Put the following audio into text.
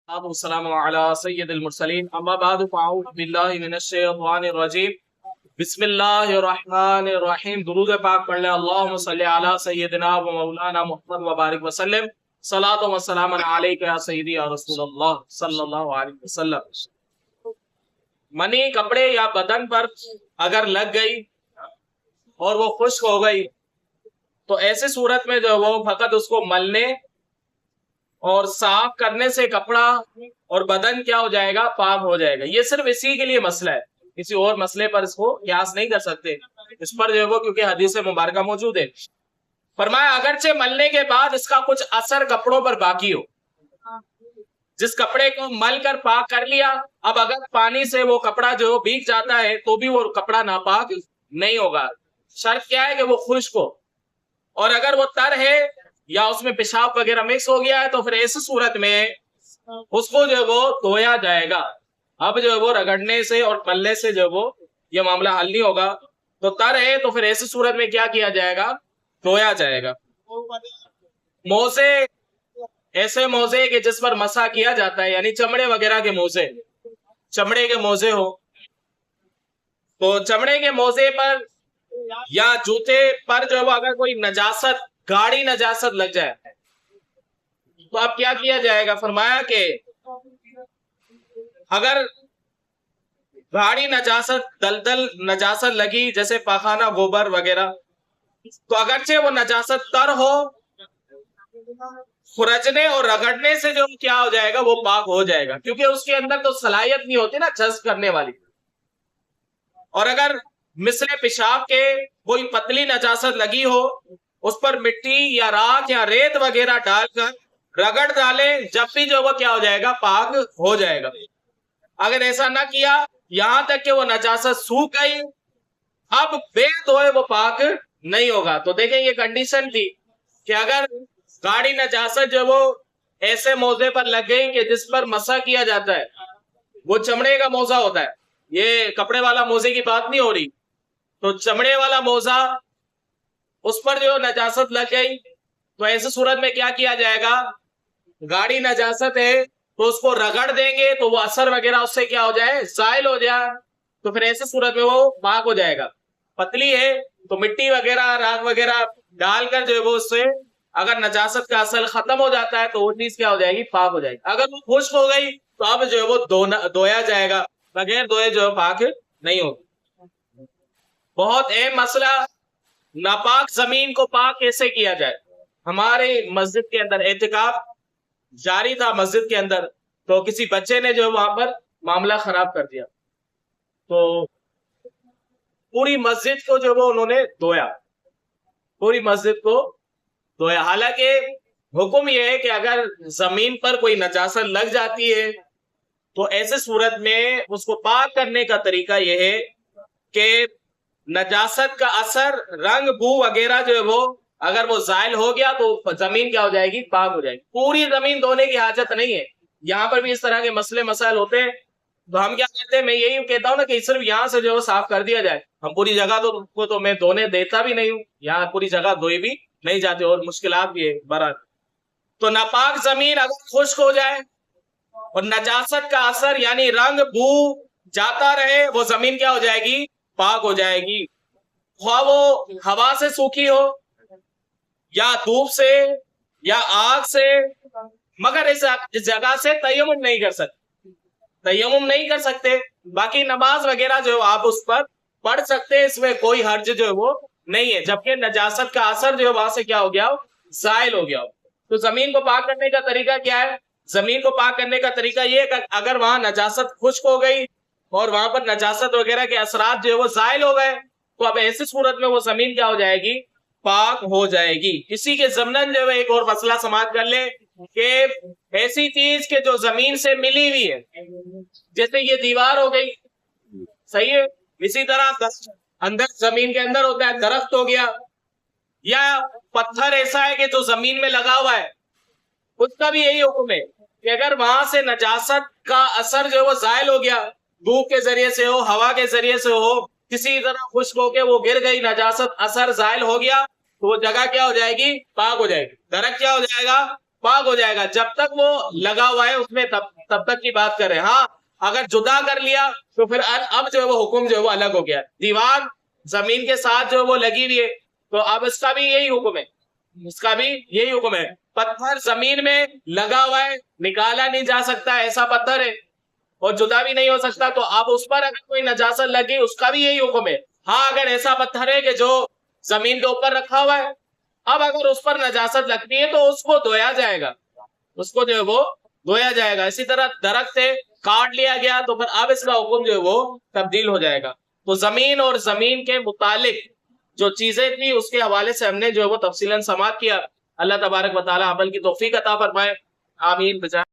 والسلام على سید المرسلین اما بعد فاعوذ باللہ من الشیطان الرجیم بسم اللہ الرحمن الرحیم. درود پاک پڑھ لیں. اللہم صلی علی سیدنا و مولانا محمد وبارک وسلم. صلاۃ و سلام علیک یا سیدی یا رسول اللہ صلی اللہ علیہ وسلم. منی کپڑے یا بدن پر اگر لگ گئی اور وہ خشک ہو گئی تو ایسے صورت میں جو وہ فقط اس کو ملنے اور صاف کرنے سے کپڑا اور بدن کیا ہو جائے گا؟ پاک ہو جائے گا. یہ صرف اسی کے لیے مسئلہ ہے, کسی اور مسئلے پر اس کو قیاس نہیں کر سکتے اس پر جو ہے وہ, کیونکہ حدیث مبارکہ موجود ہے. فرمایا اگرچہ ملنے کے بعد اس کا کچھ اثر کپڑوں پر باقی ہو, جس کپڑے کو مل کر پاک کر لیا, اب اگر پانی سے وہ کپڑا جو بھیگ جاتا ہے تو بھی وہ کپڑا ناپاک نہیں ہوگا. شرط کیا ہے کہ وہ خشک ہو, اور اگر وہ تر ہے یا اس میں پیشاب وغیرہ مکس ہو گیا ہے تو پھر ایسی صورت میں اس کو جو ہے وہ دھویا جائے گا. اب جو ہے وہ رگڑنے سے اور ملنے سے جو ہے وہ یہ معاملہ حل نہیں ہوگا. تو تر ہے تو پھر ایسی صورت میں کیا کیا جائے گا؟ دھویا جائے گا. موزے, ایسے موزے کہ جس پر مسح کیا جاتا ہے, یعنی چمڑے وغیرہ کے موزے, چمڑے کے موزے ہو تو چمڑے کے موزے پر یا جوتے پر جو ہے وہ اگر کوئی نجاست, گاڑی نجاست لگ جائے تو اب کیا کیا جائے گا؟ فرمایا کہ اگر گاڑی نجاست, دلدل نجاست لگی جیسے پاخانہ گوبر وغیرہ, تو اگرچہ وہ نجاست تر ہو, خرچنے اور رگڑنے سے جو کیا ہو جائے گا وہ پاک ہو جائے گا, کیونکہ اس کے اندر تو صلاحیت نہیں ہوتی نا جذب کرنے والی. اور اگر مثل پیشاب کے کوئی پتلی نجاست لگی ہو, اس پر مٹی یا راکھ یا ریت وغیرہ ڈال کر رگڑ ڈالے, جب بھی جو وہ کیا ہو جائے گا؟ پاک ہو جائے گا. اگر ایسا نہ کیا یہاں تک کہ وہ نجاست سوکھ گئی, اب بے دھوئے وہ پاک نہیں ہوگا. تو دیکھیں یہ کنڈیشن تھی کہ اگر گاڑی نجاست جو وہ ایسے موزے پر لگ گئی کہ جس پر مسح کیا جاتا ہے, وہ چمڑے کا موزہ ہوتا ہے, یہ کپڑے والا موزے کی بات نہیں ہو رہی, تو چمڑے والا موزہ اس پر جو نجاست لگ گئی تو ایسی صورت میں کیا کیا جائے گا؟ گاڑی نجاست ہے تو اس کو رگڑ دیں گے تو وہ اثر وغیرہ اس سے کیا ہو جائے؟ زائل ہو جائے, تو پھر ایسی صورت میں وہ پاک ہو جائے گا. پتلی ہے تو مٹی وغیرہ راکھ وغیرہ ڈال کر جو ہے وہ اس سے اگر نجاست کا اثر ختم ہو جاتا ہے تو وہ چیز کیا ہو جائے گی؟ پاک ہو جائے گی. اگر وہ خشک ہو گئی تو اب جو ہے وہ دھویا جائے گا, بغیر دھوئے جو ہے پاک نہیں ہوگی. بہت اہم مسئلہ, ناپاک زمین کو پاک کیسے کیا جائے؟ ہمارے مسجد کے اندر اعتکاف جاری تھا مسجد کے اندر, تو کسی بچے نے جو وہاں پر معاملہ خراب کر دیا, تو پوری مسجد کو جو وہ انہوں نے دھویا, پوری مسجد کو دھویا. حالانکہ حکم یہ ہے کہ اگر زمین پر کوئی نجاست لگ جاتی ہے تو ایسے صورت میں اس کو پاک کرنے کا طریقہ یہ ہے کہ نجاست کا اثر, رنگ, بو وغیرہ جو ہے وہ اگر وہ زائل ہو گیا تو زمین کیا ہو جائے گی؟ پاک ہو جائے گی. پوری زمین دھونے کی حاجت نہیں ہے. یہاں پر بھی اس طرح کے مسئلے مسائل ہوتے ہیں, تو ہم کیا کہتے ہیں, میں یہی کہتا ہوں نا کہ صرف یہاں سے جو ہے صاف کر دیا جائے. ہم پوری جگہ تو میں دھونے دیتا بھی نہیں ہوں, یہاں پوری جگہ دھوئی بھی نہیں جاتی اور مشکلات بھی ہے برحال. تو ناپاک زمین اگر خشک ہو جائے اور نجاست کا اثر یعنی رنگ بو جاتا رہے, وہ زمین کیا ہو جائے گی؟ پاک ہو جائے گی. خواہ وہ ہوا سے سوکھی ہو یا دھوپ سے یا آگ سے, مگر اس جگہ سے تیمم نہیں کر سکتے, تیمم نہیں کر سکتے. باقی نماز وغیرہ جو آپ اس پر پڑھ سکتے, اس میں کوئی حرج جو ہے وہ نہیں ہے, جبکہ نجاست کا اثر جو ہے وہاں سے کیا ہو گیا؟ زائل ہو گیا. تو زمین کو پاک کرنے کا طریقہ کیا ہے؟ زمین کو پاک کرنے کا طریقہ یہ ہے کہ اگر وہاں نجاست خشک ہو گئی اور وہاں پر نجاست وغیرہ کے اثرات جو ہے وہ زائل ہو گئے, تو اب ایسی صورت میں وہ زمین کیا ہو جائے گی؟ پاک ہو جائے گی. اسی کے ضمن جو ہے ایک اور مسئلہ سماعت کر لے کہ ایسی چیز کہ جو زمین سے ملی ہوئی ہے, جیسے یہ دیوار ہو گئی, صحیح ہے, اسی طرح اندر زمین کے اندر ہوتا ہے درخت ہو گیا, یا پتھر ایسا ہے کہ جو زمین میں لگا ہوا ہے, اس کا بھی یہی حکم ہے کہ اگر وہاں سے نجاست کا اثر جو ہے وہ زائل ہو گیا, دھوپ کے ذریعے سے ہو, ہوا کے ذریعے سے ہو, کسی طرح خشک ہو کے وہ گر گئی, نجاست اثر زائل ہو گیا, تو وہ جگہ کیا ہو جائے گی؟ پاک ہو جائے گی. درخت کیا ہو جائے گا؟ پاک ہو جائے گا. جب تک وہ لگا ہوا ہے اس میں تب تک کی بات کر رہے ہیں. ہاں اگر جدا کر لیا تو پھر اب جو ہے وہ حکم جو ہے وہ الگ ہو گیا. دیوار زمین کے ساتھ جو ہے وہ لگی ہوئی ہے تو اب اس کا بھی یہی حکم ہے, اس کا بھی یہی حکم ہے. پتھر زمین میں لگا ہوا ہے, نکالا نہیں جا سکتا, ایسا پتھر ہے اور جدا بھی نہیں ہو سکتا, تو اب اس پر اگر کوئی نجاست لگی اس کا بھی یہی حکم ہے. ہاں اگر ایسا پتھر ہے کہ جو زمین کے اوپر رکھا ہوا ہے, اب اگر اس پر نجاست لگتی ہے تو اس کو دھویا جائے گا, اس کو جو ہے وہ دھویا جائے گا. اسی طرح درخت سے کاٹ لیا گیا تو پھر اب اس کا حکم جو ہے وہ تبدیل ہو جائے گا. تو زمین اور زمین کے متعلق جو چیزیں تھیں اس کے حوالے سے ہم نے جو ہے وہ تفصیلاً سماعت کیا. اللہ تبارک و تعالی عمل کی توفیق عطا فرمائے, آمین.